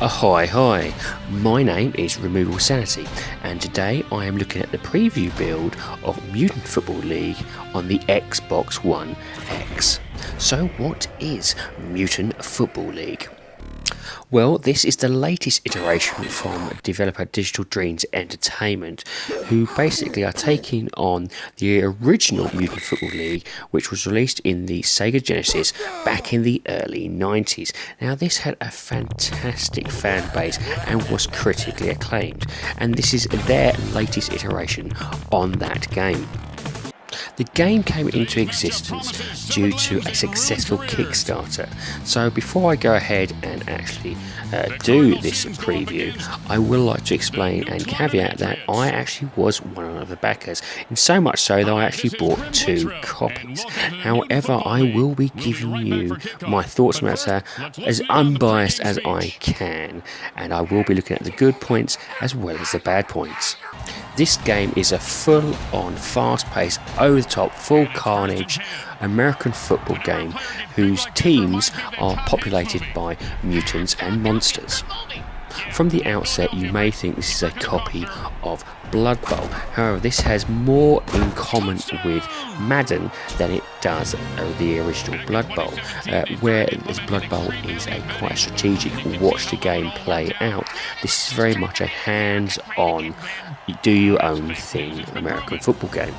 Ahoy, hi, my name is Removal Sanity, and today I am looking at the preview build of Mutant Football League on the Xbox One X. So what is Mutant Football League? Well, this is the latest iteration from developer Digital Dreams Entertainment, who basically are taking on the original Mutant Football League, which was released in the Sega Genesis back in the early 90s. Now, this had a fantastic fan base and was critically acclaimed, and this is their latest iteration on that game. The game came into existence due to a successful Kickstarter, so before I go ahead and actually do this preview, I will like to explain and caveat that I actually was one of the backers, in so much so that I actually bought 2 copies. However, I will be giving you my thoughts on that as unbiased as I can, and I will be looking at the good points as well as the bad points. This game is a full-on, fast-paced, over-the-top, full carnage American football game whose teams are populated by mutants and monsters. From the outset, you may think this is a copy of Blood Bowl. However, this has more in common with Madden than it does the original Blood Bowl, where this Blood Bowl is a quite strategic watch the game play out. This is very much a hands-on, do your own thing American football game.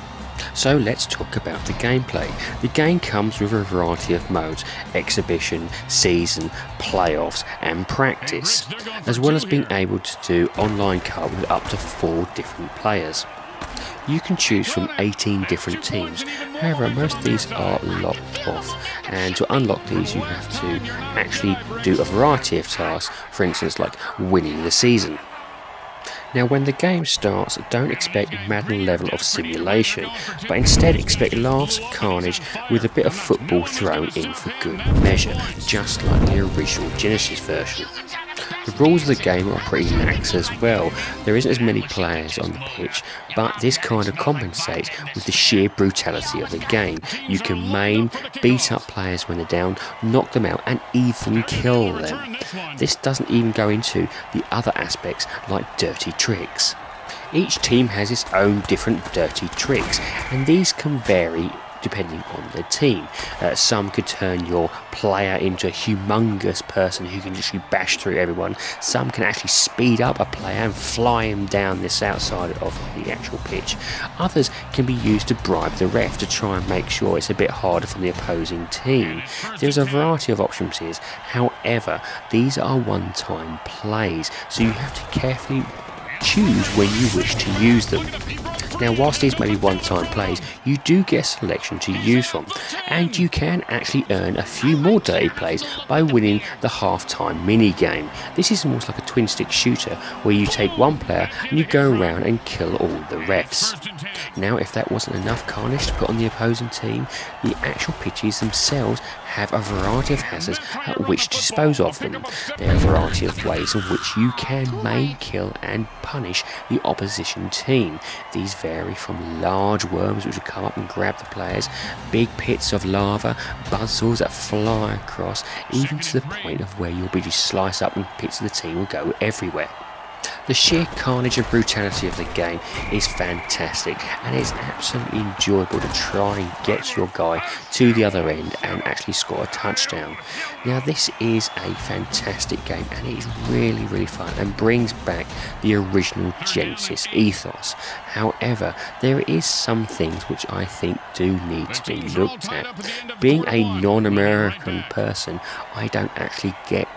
So let's talk about the gameplay. The game comes with a variety of modes: exhibition, season, playoffs and practice, as well as being able to do online co-op with up to 4 different players. You can choose from 18 different teams, however most of these are locked off, and to unlock these you have to actually do a variety of tasks, for instance like winning the season. Now, when the game starts, don't expect Madden level of simulation, but instead expect laughs, carnage, with a bit of football thrown in for good measure, just like the original Genesis version. The rules of the game are pretty lax as well. There isn't as many players on the pitch, but this kind of compensates with the sheer brutality of the game. You can maim, beat up players when they're down, knock them out and even kill them. This doesn't even go into the other aspects like dirty tricks. Each team has its own different dirty tricks, and these can vary depending on the team. Some could turn your player into a humongous person who can literally bash through everyone. Some can actually speed up a player and fly him down this outside of the actual pitch. Others can be used to bribe the ref to try and make sure it's a bit harder for the opposing team. There's a variety of options here. However, these are one-time plays, so you have to carefully choose when you wish to use them. Now, whilst these may be one-time plays, you do get a selection to use from, and you can actually earn a few more dirty plays by winning the half-time mini-game. This is almost like a twin-stick shooter, where you take one player and you go around and kill all the refs. Now, if that wasn't enough carnage to put on the opposing team, the actual pitches themselves have a variety of hazards at which to dispose of them. There are a variety of ways in which you can maim, kill and punish the opposition team. These vary from large worms which will come up and grab the players, big pits of lava, buzzsaws that fly across, even to the point of where you'll be just sliced up and bits of the team will go everywhere. The sheer carnage and brutality of the game is fantastic, and it's absolutely enjoyable to try and get your guy to the other end and actually score a touchdown. Now, this is a fantastic game, and it's really fun and brings back the original Genesis ethos. However, there is some things which I think do need to be looked at. Being a non-American person, I don't actually get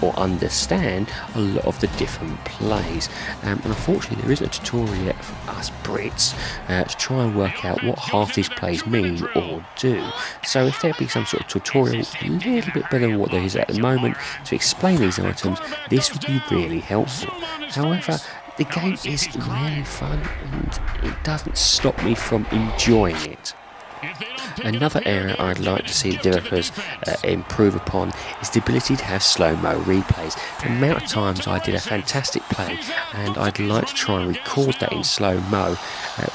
or understand a lot of the different plays, and unfortunately there isn't a tutorial yet for us Brits to try and work out what half these plays mean or do. So if there be some sort of tutorial a little bit better than what there is at the moment to explain these items, this would be really helpful. However, the game is really fun and it doesn't stop me from enjoying it. Another area I'd like to see the developers improve upon is the ability to have slow-mo replays. The amount of times I did a fantastic play and I'd like to try and record that in slow-mo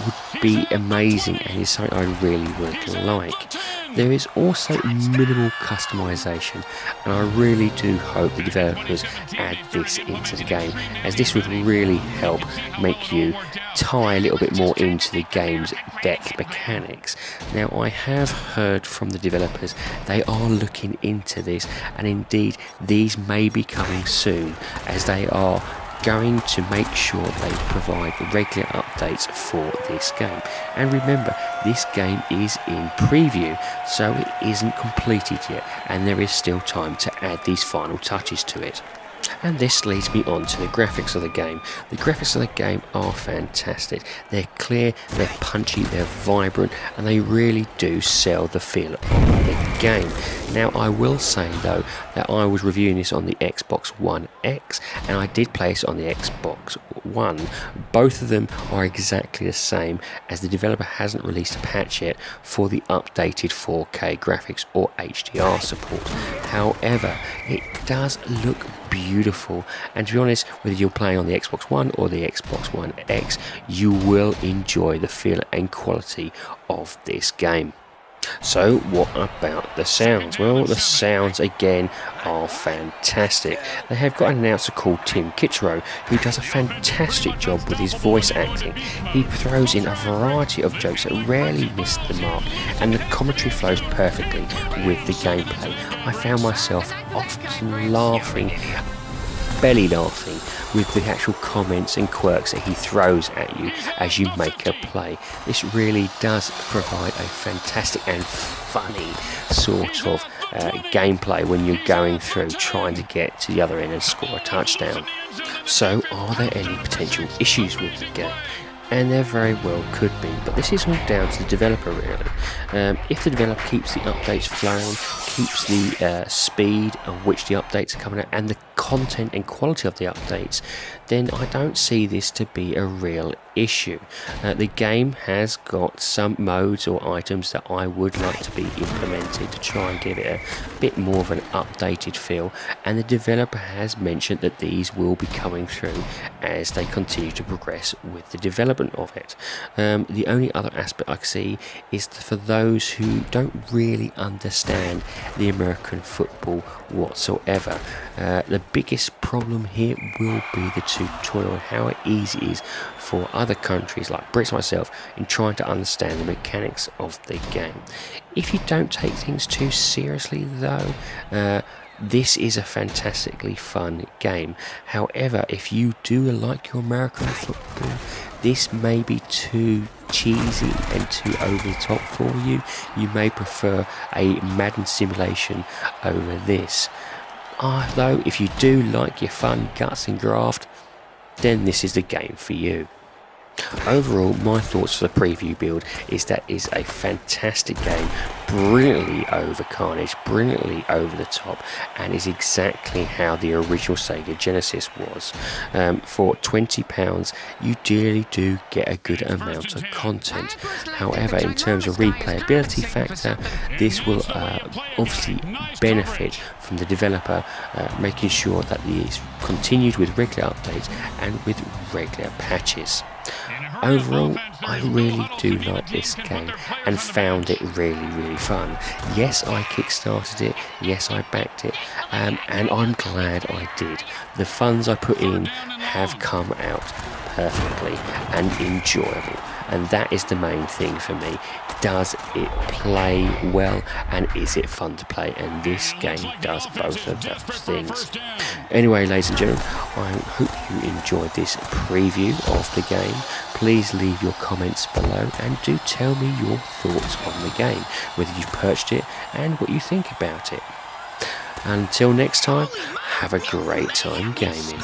would be amazing, and is something I really would like. There is also minimal customization, and I really do hope the developers add this into the game, as this would really help make you tie a little bit more into the game's depth mechanics. Now, I have heard from the developers they are looking into this, and indeed these may be coming soon, as they are going to make sure they provide regular updates for this game. And remember, this game is in preview, so it isn't completed yet, and there is still time to add these final touches to it. And this leads me on to the graphics of the game. The graphics of the game are fantastic. They're clear, they're punchy, they're vibrant, and they really do sell the feel of the game. Now, I will say though that I was reviewing this on the Xbox One X, and I did play this on the Xbox One. Both of them are exactly the same, as the developer hasn't released a patch yet for the updated 4K graphics or HDR support. However, it does look beautiful, and to be honest, whether you're playing on the Xbox One or the Xbox One X, you will enjoy the feel and quality of this game. So what about the sounds? Well, the sounds again are fantastic. They have got an announcer called Tim Kitzrow who does a fantastic job with his voice acting. He throws in a variety of jokes that rarely miss the mark, and the commentary flows perfectly with the gameplay. I found myself often laughing, belly laughing, with the actual comments and quirks that he throws at you as you make a play. This really does provide a fantastic and funny sort of gameplay when you're going through trying to get to the other end and score a touchdown. So, are there any potential issues with the game? And there very well could be, but this is all down to the developer really. If the developer keeps the updates flowing, keeps the speed of which the updates are coming out, and the content and quality of the updates, then I don't see this to be a real issue. The game has got some modes or items that I would like to be implemented to try and give it a bit more of an updated feel, and the developer has mentioned that these will be coming through as they continue to progress with the development of it. The only other aspect I see is for those who don't really understand the American football whatsoever. The biggest problem here will be the tutorial and how easy it is for other countries like Brits myself in trying to understand the mechanics of the game. If you don't take things too seriously though, this is a fantastically fun game. However, if you do like your American football, this may be too cheesy and too over the top for you. You may prefer a Madden simulation over this. Though, if you do like your fun, guts and graft, then this is the game for you. Overall, my thoughts for the preview build is that it's a fantastic game, brilliantly over carnage, brilliantly over the top, and is exactly how the original Sega Genesis was. For £20, you really do get a good amount of content. However, in terms of replayability factor, this will obviously benefit from the developer making sure that it is continued with regular updates and with regular patches. Overall, I really do like this game and found it really fun. Yes, I kickstarted it, yes, I backed it, and I'm glad I did. The funds I put in have come out perfectly and enjoyable, and that is the main thing for me. Does it play well, and is it fun to play? And this game does both of those things. Anyway, ladies and gentlemen, I hope you enjoyed this preview of the game. Please leave your comments below and do tell me your thoughts on the game, whether you've purchased it and what you think about it. Until next time, have a great time gaming.